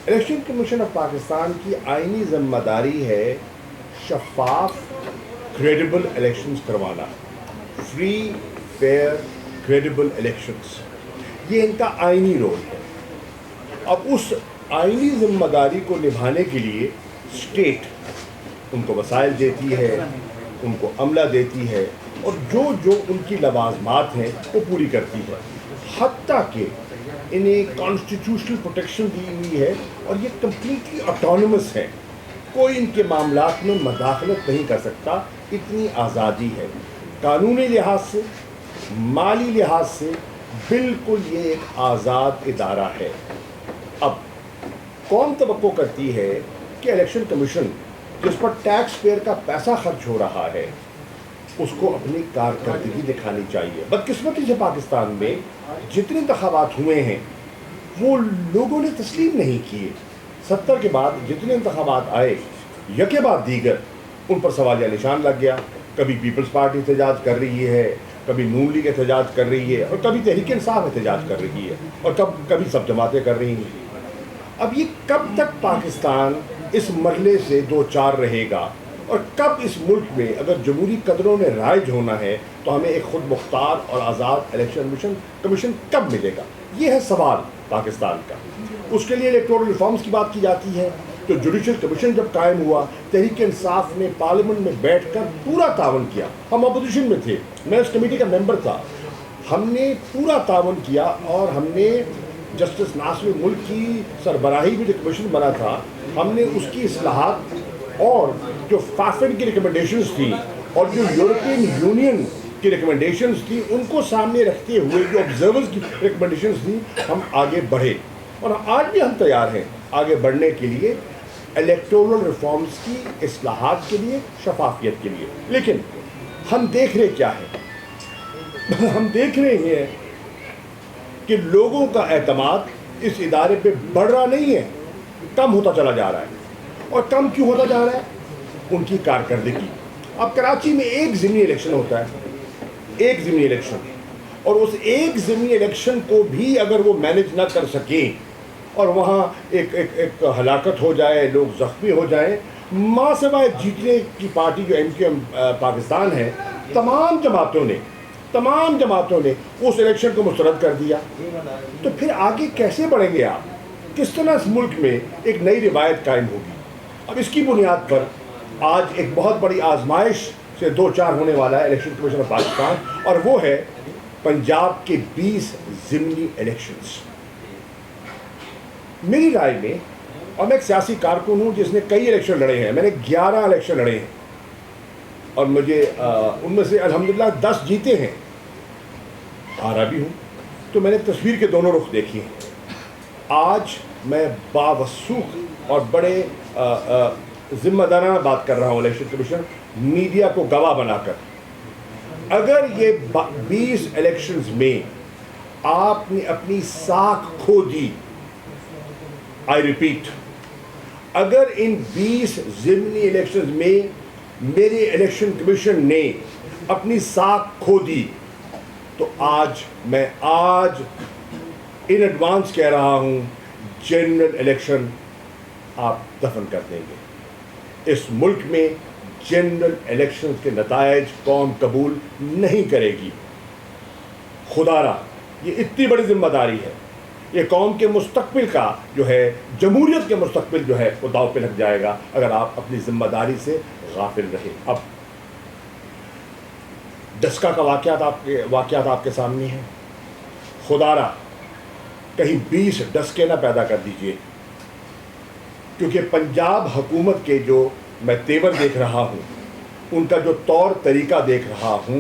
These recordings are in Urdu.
الیکشن کمیشن آف پاکستان کی آئینی ذمہ داری ہے شفاف کریڈیبل الیکشنز کروانا، فری فیئر کریڈیبل الیکشنز، یہ ان کا آئینی رول ہے۔ اب اس آئینی ذمہ داری کو نبھانے کے لیے اسٹیٹ ان کو وسائل دیتی ہے، ان کو عملہ دیتی ہے، اور جو ان کی لوازمات ہیں وہ پوری کرتی ہے، حتیٰ کہ انہیں کانسٹیٹیوشنل پروٹیکشن دی ہوئی ہے اور یہ کمپلیٹلی آٹونومس ہے، کوئی ان کے معاملات میں مداخلت نہیں کر سکتا، اتنی آزادی ہے قانونی لحاظ سے، مالی لحاظ سے، بالکل یہ ایک آزاد ادارہ ہے۔ اب قوم توقع کرتی ہے کہ الیکشن کمیشن جس پر ٹیکس پیئر کا پیسہ خرچ ہو رہا ہے اس کو اپنی کارکردگی دکھانی چاہیے۔ بدقسمتی سے پاکستان میں جتنے انتخابات ہوئے ہیں وہ لوگوں نے تسلیم نہیں کیے۔ 70 کے بعد جتنے انتخابات آئے یکے بعد دیگر ان پر سوالیہ نشان لگ گیا۔ کبھی پیپلز پارٹی احتجاج کر رہی ہے، کبھی نون لیگ احتجاج کر رہی ہے، اور کبھی تحریک انصاف احتجاج کر رہی ہے، اور کبھی سب جماعتیں کر رہی ہیں۔ اب یہ کب تک پاکستان اس مرحلے سے دو چار رہے گا، اور کب اس ملک میں اگر جمہوری قدروں نے رائج ہونا ہے تو ہمیں ایک خود مختار اور آزاد الیکشن کمیشن کب ملے گا؟ یہ ہے سوال پاکستان کا۔ اس کے لیے الیکٹورل ریفارمز کی بات کی جاتی ہے۔ تو جوڈیشل کمیشن جب قائم ہوا، تحریک انصاف نے پارلیمنٹ میں بیٹھ کر پورا تعاون کیا۔ ہم اپوزیشن میں تھے، میں اس کمیٹی کا ممبر تھا، ہم نے پورا تعاون کیا، اور ہم نے جسٹس ناصر ملک کی سربراہی میں جو کمیشن بنا تھا، ہم نے اس کی اصلاحات اور جو فافن کی ریکمنڈیشنز تھیں اور جو یورپین یونین کی ریکمنڈیشنز تھیں ان کو سامنے رکھتے ہوئے جو آبزرورز کی ریکمنڈیشنز تھیں ہم آگے بڑھے، اور آج بھی ہم تیار ہیں آگے بڑھنے کے لیے الیکٹورل ریفارمز کی اصلاحات کے لیے، شفافیت کے لیے۔ لیکن ہم دیکھ رہے کیا ہے؟ ہم دیکھ رہے ہیں کہ لوگوں کا اعتماد اس ادارے پہ بڑھ رہا نہیں ہے، کم ہوتا چلا جا رہا ہے۔ اور کم کیوں ہوتا جا رہا ہے؟ ان کی کارکردگی۔ اب کراچی میں ایک ضمنی الیکشن ہوتا ہے، ایک ضمنی الیکشن، اور اس ایک ضمنی الیکشن کو بھی اگر وہ مینج نہ کر سکیں اور وہاں ایک ہلاکت ہو جائے، لوگ زخمی ہو جائیں، ماں سوائے جیتنے کی پارٹی جو MQM پاکستان ہے، تمام جماعتوں نے اس الیکشن کو مسترد کر دیا، تو پھر آگے کیسے بڑھیں گے آپ؟ کس طرح اس ملک میں ایک نئی روایت قائم ہوگی؟ اب اس کی بنیاد پر آج ایک بہت بڑی آزمائش سے دو چار ہونے والا ہے الیکشن کمیشن آف پاکستان، اور وہ ہے پنجاب کے 20 ضمنی الیکشنز۔ میری رائے میں، اور میں ایک سیاسی کارکن ہوں جس نے کئی الیکشن لڑے ہیں، میں نے 11 الیکشن لڑے ہیں، اور مجھے ان میں سے الحمدللہ 10 جیتے ہیں، ہارا بھی ہوں، تو میں نے تصویر کے دونوں رخ دیکھی ہیں۔ آج میں باوثوق اور بڑے ذمہ دارانہ بات کر رہا ہوں الیکشن کمیشن، میڈیا کو گواہ بنا کر، اگر یہ 20 الیکشنز میں آپ نے اپنی ساکھ کھو دی، آئی ریپیٹ، اگر ان 20 ضمنی الیکشنز میں میرے الیکشن کمیشن نے اپنی ساکھ کھو دی، تو میں آج ان ایڈوانس کہہ رہا ہوں، جنرل الیکشن آپ دفن کر دیں گے۔ اس ملک میں جنرل الیکشن کے نتائج قوم قبول نہیں کرے گی۔ خدا را، یہ اتنی بڑی ذمہ داری ہے، یہ قوم کے مستقبل کا جو ہے، جمہوریت کے مستقبل جو ہے وہ داؤ پہ لگ جائے گا اگر آپ اپنی ذمہ داری سے غافل رہے۔ اب ڈسکا کا واقعات آپ کے سامنے ہیں۔ خدا را کہیں 20 ڈسکے نہ پیدا کر دیجئے، کیونکہ پنجاب حکومت کے جو میں تیور دیکھ رہا ہوں، ان کا جو طور طریقہ دیکھ رہا ہوں،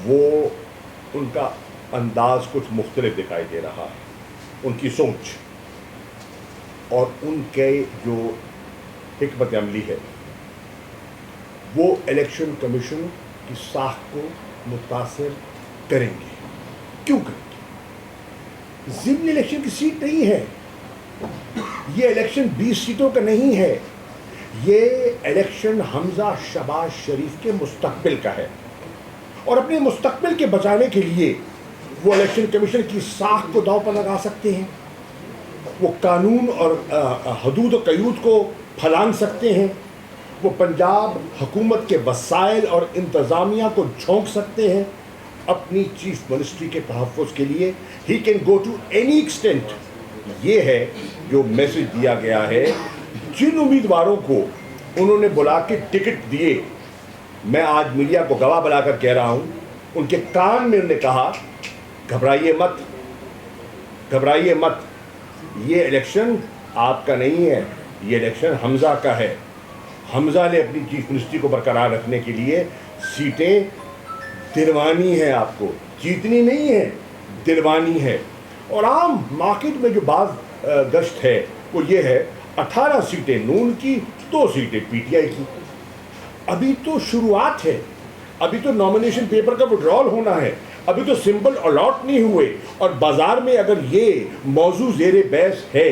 وہ ان کا انداز کچھ مختلف دکھائی دے رہا ہے۔ ان کی سوچ اور ان کے جو حکمت عملی ہے وہ الیکشن کمیشن کی ساکھ کو متاثر کریں گے۔ کیوں کریں گے؟ ضمنی الیکشن کی سیٹ نہیں ہے، یہ الیکشن 20 سیٹوں کا نہیں ہے، یہ الیکشن حمزہ شہباز شریف کے مستقبل کا ہے، اور اپنے مستقبل کے بچانے کے لیے وہ الیکشن کمیشن کی ساکھ کو داؤ پر لگا سکتے ہیں۔ وہ قانون اور حدود و قیود کو پھلانگ سکتے ہیں، وہ پنجاب حکومت کے وسائل اور انتظامیہ کو جھونک سکتے ہیں اپنی چیف منسٹری کے تحفظ کے لیے. He can go to any extent. یہ ہے جو میسج دیا گیا ہے. جن امیدواروں کو انہوں نے بلا کے ٹکٹ دیے، میں آج میڈیا کو گواہ بنا کر کہہ رہا ہوں، ان کے کان میں انہوں نے کہا گھبرائیے مت، گھبرائیے مت، یہ الیکشن آپ کا نہیں ہے، یہ الیکشن حمزہ کا ہے. حمزہ نے اپنی چیف منسٹری کو برقرار رکھنے کے لیے سیٹیں دلوانی ہے، آپ کو جیتنی نہیں ہے، دلوانی ہے. اور عام مارکیٹ میں جو بعض گشت ہے وہ یہ ہے 18 سیٹیں نون کی، 2 سیٹیں پی ٹی آئی کی. ابھی تو شروعات ہے، ابھی تو نامینیشن پیپر کا وڈرال ہونا ہے، ابھی تو سمبل الاٹ نہیں ہوئے. اور بازار میں اگر یہ موضوع زیر بحث ہے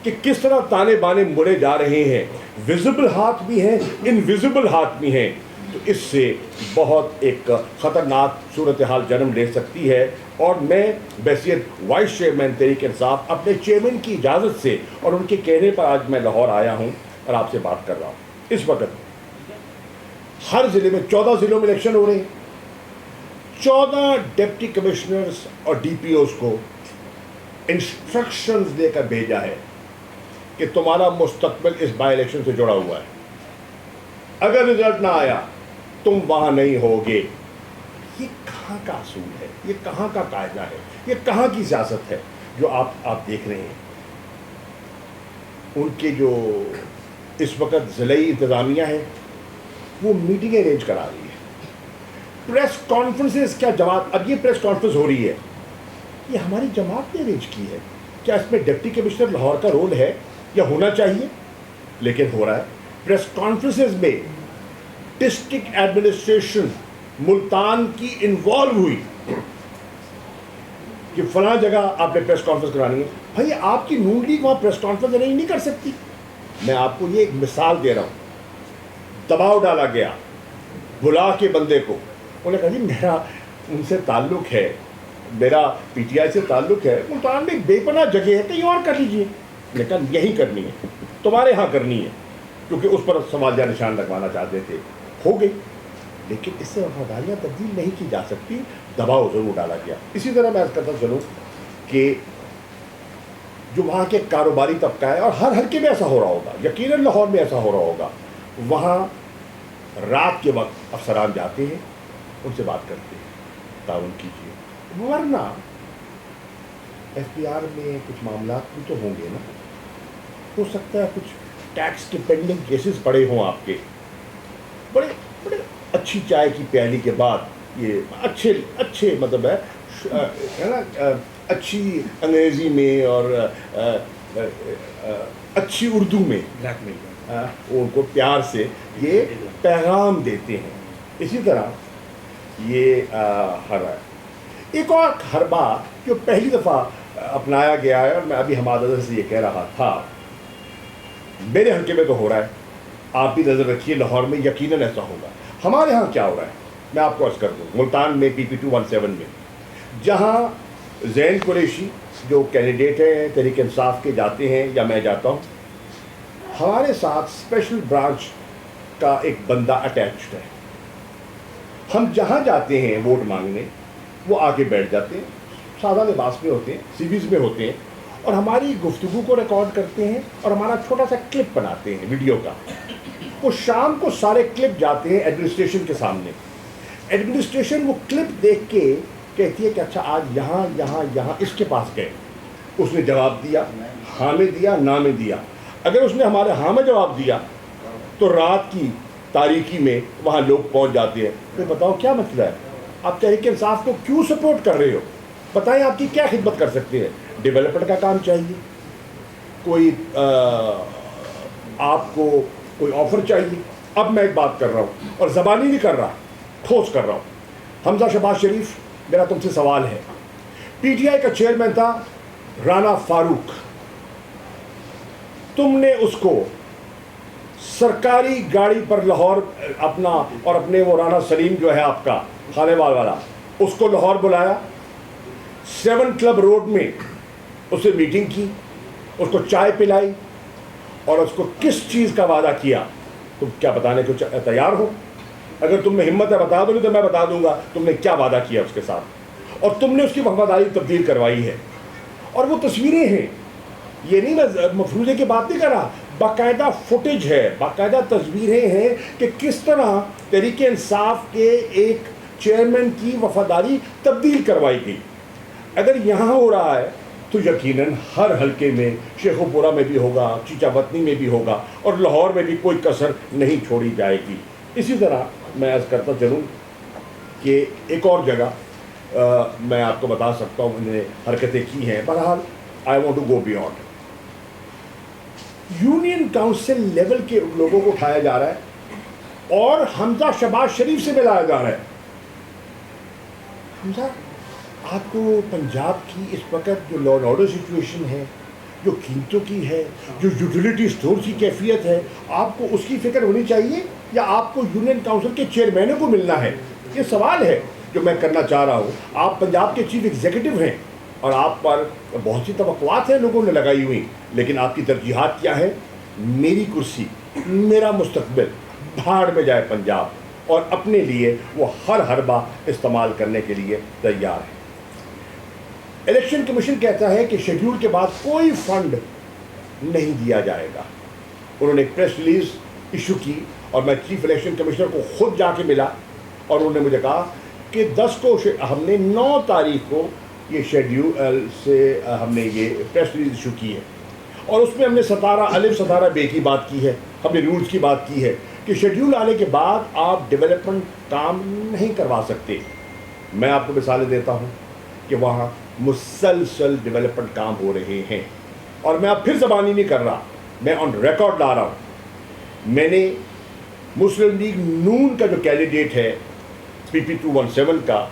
کہ کس طرح تانے بانے مڑے جا رہے ہیں، ویزیبل ہاتھ بھی ہیں، انویزیبل ہاتھ بھی ہیں، تو اس سے بہت ایک خطرناک صورتحال جنم لے سکتی ہے. اور میں بحیثیت وائس چیئرمین تحریک انصاف اپنے چیئرمین کی اجازت سے اور ان کے کہنے پر آج میں لاہور آیا ہوں اور آپ سے بات کر رہا ہوں. اس وقت ہر ضلع میں 14 ضلعوں میں الیکشن ہو رہے ہیں. 14 ڈپٹی کمشنرز اور ڈی پی اوز کو انسٹرکشنز دے کر بھیجا ہے کہ تمہارا مستقبل اس بائی الیکشن سے جڑا ہوا ہے. اگر رزلٹ نہ آیا تم وہاں نہیں ہوگے. یہ کہاں کا اصول ہے، یہ کہاں کا قاعدہ ہے، یہ کہاں کی سیاست ہے جو آپ دیکھ رہے ہیں. ان کے جو اس وقت ضلعی انتظامیہ ہے وہ میٹنگیں ارینج کرا رہی ہے، پریس کانفرنسز. کیا جماعت، اب یہ پریس کانفرنس ہو رہی ہے، یہ ہماری جماعت نے ارینج کی ہے. کیا اس میں ڈپٹی کمشنر لاہور کا رول ہے یا ہونا چاہیے؟ لیکن ہو رہا ہے. پریس کانفرنسز میں ڈسٹرکٹ ایڈمنسٹریشن ملتان کی انوالو ہوئی کہ فلاں جگہ آپ نے پریس کانفرنس کرانی ہے. بھائی آپ کی نون لیگ وہاں پریس کانفرنس ارینج نہیں کر سکتی. میں آپ کو یہ ایک مثال دے رہا ہوں. دباؤ ڈالا گیا بلا کے بندے کو، انہوں نے کہا جی میرا ان سے تعلق ہے، میرا پی ٹی آئی سے تعلق ہے، ملتان میں ایک بے پناہ جگہ ہے، کہیں اور کر لیجیے. میں نے کہا یہی کرنی ہے، تمہارے ہاں کرنی ہے، کیونکہ اس پر سوال یا نشان لگوانا چاہتے تھے. ہو گئی، لیکن اس سے وفاداریاں تبدیل نہیں کی جا سکتی. دباؤ ضرور ڈالا گیا. اسی طرح میں عرض کرتا چلوں کہ جو وہاں کے کاروباری طبقہ ہے، اور ہر حلقے میں ایسا ہو رہا ہوگا، یقیناً لاہور میں ایسا ہو رہا ہوگا، وہاں رات کے وقت افسران جاتے ہیں، ان سے بات کرتے ہیں، تعاون کیجیے. ورنہ ایف پی آر میں کچھ معاملات بھی تو ہوں گے نا. ہو سکتا ہے کچھ ٹیکس کے پینڈنگ کیسز پڑے ہوں آپ کے. بڑے بڑے اچھی چائے کی پیالی کے بعد یہ اچھے مطلب ہے نا، اچھی انگریزی میں اور اچھی اردو میں ان کو پیار سے یہ پیغام دیتے ہیں. اسی طرح یہ ہر ایک اور حربہ جو پہلی دفعہ اپنایا گیا ہے، اور میں ابھی حماد سے یہ کہہ رہا تھا، میرے حلقے میں تو ہو رہا ہے، آپ بھی نظر رکھیے لاہور میں یقیناً ایسا ہوگا. ہمارے ہاں کیا ہو رہا ہے میں آپ کو عرض کر دوں. ملتان میں پی پی 217 میں جہاں زین قریشی جو کینڈیڈیٹ ہیں تحریک انصاف کے جاتے ہیں یا میں جاتا ہوں، ہمارے ساتھ اسپیشل برانچ کا ایک بندہ اٹیچڈ ہے. ہم جہاں جاتے ہیں ووٹ مانگنے، وہ آگے بیٹھ جاتے ہیں، سادہ لباس میں ہوتے ہیں، سیویز میں ہوتے ہیں، اور ہماری گفتگو کو ریکارڈ کرتے ہیں اور ہمارا چھوٹا سا کلپ بناتے ہیں ویڈیو کا. وہ شام کو سارے کلپ جاتے ہیں ایڈمنسٹریشن کے سامنے. ایڈمنسٹریشن وہ کلپ دیکھ کے کہتی ہے کہ اچھا آج یہاں یہاں یہاں اس کے پاس گئے، اس نے جواب دیا، ہاں میں دیا، نہ میں دیا. اگر اس نے ہمارے ہاں میں جواب دیا تو رات کی تاریکی میں وہاں لوگ پہنچ جاتے ہیں. پھر بتاؤ کیا مسئلہ ہے، آپ تحریک انصاف کو کیوں سپورٹ کر رہے ہو؟ بتائیں آپ کی کیا خدمت کر سکتے ہیں. ڈیولپر کا کام چاہیے، کوئی آپ کو کوئی آفر چاہیے. اب میں ایک بات کر رہا ہوں اور زبانی نہیں کر رہا، ٹھوس کر رہا ہوں. حمزہ شہباز شریف، میرا تم سے سوال ہے. پی ٹی آئی کا چیئرمین تھا رانا فاروق، تم نے اس کو سرکاری گاڑی پر لاہور اپنا اور اپنے وہ رانا سلیم جو ہے آپ کا خانے وال والا، اس کو لاہور بلایا، 7 کلب روڈ میں اسے میٹنگ کی، اس کو چائے پلائی اور اس کو کس چیز کا وعدہ کیا. تم کیا بتانے کو تیار ہو؟ اگر تم میں ہمت ہے بتا دو، نہیں تو میں بتا دوں گا تم نے کیا وعدہ کیا اس کے ساتھ، اور تم نے اس کی وفاداری تبدیل کروائی ہے. اور وہ تصویریں ہیں، یہ نہیں میں مفروضے کی بات نہیں کر رہا، باقاعدہ فوٹیج ہے، باقاعدہ تصویریں ہیں کہ کس طرح تحریک انصاف کے ایک چیئرمین کی وفاداری تبدیل کروائی گئی. اگر یہاں ہو رہا ہے تو یقیناً ہر حلقے میں شیخوپورہ میں بھی ہوگا، چیچا وطنی میں بھی ہوگا، اور لاہور میں بھی کوئی کسر نہیں چھوڑی جائے گی. اسی طرح میں عرض کرتا چلوں کہ ایک اور جگہ میں آپ کو بتا سکتا ہوں انہوں نے حرکتیں کی ہیں. بہرحال I want to go beyond. Union council level کے لوگوں کو اٹھایا جا رہا ہے اور حمزہ شہباز شریف سے ملایا جا رہا ہے. حمزہ، آپ کو پنجاب کی اس وقت جو لا اینڈ آرڈر سچویشن ہے، جو قیمتوں کی ہے، جو یوٹیلیٹی اسٹورز کی کیفیت ہے، آپ کو اس کی فکر ہونی چاہیے یا آپ کو یونین کاؤنسل کے چیئرمینوں کو ملنا ہے؟ یہ سوال ہے جو میں کرنا چاہ رہا ہوں. آپ پنجاب کے چیف ایگزیکٹو ہیں اور آپ پر بہت سی توقعات ہیں لوگوں نے لگائی ہوئی، لیکن آپ کی ترجیحات کیا ہیں؟ میری کرسی، میرا مستقبل، بھاڑ میں جائے پنجاب، اور اپنے لیے وہ ہر حربہ استعمال کرنے کے لیے تیار ہے. الیکشن کمیشن کہتا ہے کہ شیڈیول کے بعد کوئی فنڈ نہیں دیا جائے گا. انہوں نے ایک پریس ریلیز ایشو کی اور میں چیف الیکشن کمشنر کو خود جا کے ملا اور انہوں نے مجھے کہا کہ 10 کو ہم نے 9 تاریخ کو یہ شیڈیول سے ہم نے یہ پریس ریلیز ایشو کی ہے، اور اس میں ہم نے 17 الف 17 بے کی بات کی ہے. ہم نے رولز کی بات کی ہے کہ شیڈیول آنے کے بعد آپ ڈیولپمنٹ کام نہیں کروا سکتے. میں آپ کو مثالیں دیتا ہوں کہ وہاں مسلسل ڈیولپمنٹ کام ہو رہے ہیں، اور میں اب پھر زبانی نہیں کر رہا، میں آن ریکارڈ لا رہا ہوں. میں نے مسلم لیگ نون کا جو کینڈیڈیٹ ہے پی پی 217 کا،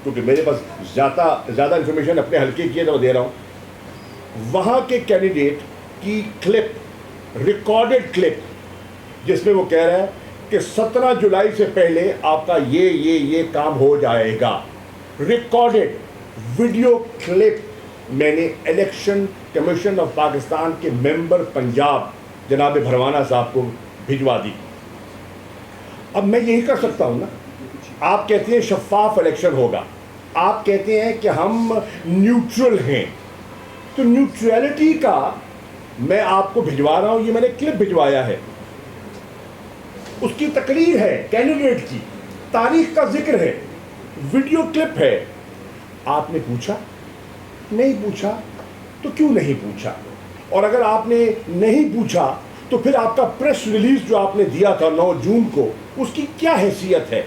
کیونکہ میرے پاس زیادہ انفارمیشن اپنے حلقے کی ہے تو دے رہا ہوں، وہاں کے candidate key clip, recorded clip, جس میں وہ کہہ رہا ہے کہ 17 جولائی سے پہلے آپ کا یہ کام ہو جائے گا. ریکارڈڈ ویڈیو کلپ میں نے الیکشن کمیشن آف پاکستان کے ممبر پنجاب جناب بھروانہ صاحب کو بھجوا دی. اب میں یہی کر سکتا ہوں نا. آپ کہتے ہیں شفاف الیکشن ہوگا، آپ کہتے ہیں کہ ہم نیوٹرل ہیں، تو نیوٹرلٹی کا میں آپ کو بھجوا رہا ہوں. یہ میں نے کلپ بھجوایا ہے، اس کی تقریر ہے کینڈیڈیٹ کی، تاریخ کا ذکر ہے، ویڈیو کلپ ہے. آپ نے پوچھا؟ نہیں پوچھا. تو کیوں نہیں پوچھا؟ اور اگر آپ نے نہیں پوچھا تو پھر آپ کا پریس ریلیز جو آپ نے دیا تھا 9 جون کو، اس کی کیا حیثیت ہے؟